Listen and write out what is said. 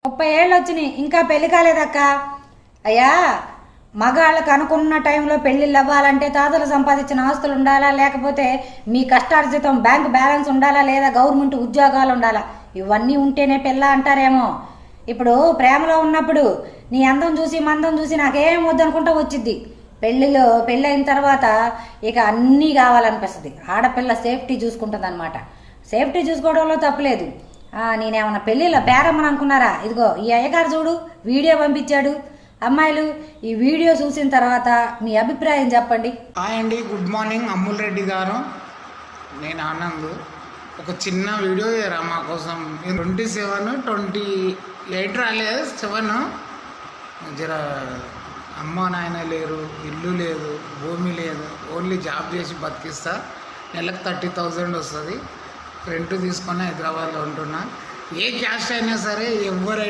30 ఏళ్ళు వచ్చినాయి ఇంకా పెళ్లి కాలేదక్క. అయ్యా, మగాళ్ళకు అనుకున్న టైంలో పెళ్ళిళ్ళు అవ్వాలంటే తాతలు సంపాదించిన ఆస్తులు ఉండాలా, లేకపోతే మీ కష్టార్జితం బ్యాంక్ బ్యాలెన్స్ ఉండాలా, లేదా గవర్నమెంట్ ఉద్యోగాలు ఉండాలా. ఇవన్నీ ఉంటేనే పెళ్ళ అంటారేమో. ఇప్పుడు ప్రేమలో ఉన్నప్పుడు నీ అందం చూసి మందం చూసి నాకేం వద్దనుకుంటా వచ్చిద్ది. పెళ్ళైన తర్వాత ఇక అన్నీ కావాలనిపిస్తుంది. ఆడపిల్ల సేఫ్టీ చూసుకుంటుంది అనమాట. సేఫ్టీ చూసుకోవడంలో తప్పులేదు. నేనేమన్నా పెళ్ళిళ్ళ బేరమ్మని అనుకున్నారా? ఇదిగో ఈ అయ్యగారు చూడు, వీడియో పంపించాడు. అమ్మాయిలు, ఈ వీడియో చూసిన తర్వాత మీ అభిప్రాయం చెప్పండి. హాయ్ అండి, గుడ్ మార్నింగ్. అమ్ముల్ రెడ్డి గారు, నేను ఆనంద్. ఒక చిన్న వీడియో చేయరా మా కోసం. 27, 28 రాలేదు, 7. జర అమ్మ నాయన లేరు, ఇల్లు లేదు, భూమి లేదు, ఓన్లీ జాబ్ చేసి బతికిస్తా. నెలకు 30,000 వస్తుంది. రెంట్ తీసుకొని హైదరాబాద్లో ఉంటున్నా. ఏ క్యాస్ట్ అయినా సరే, ఎవరైనా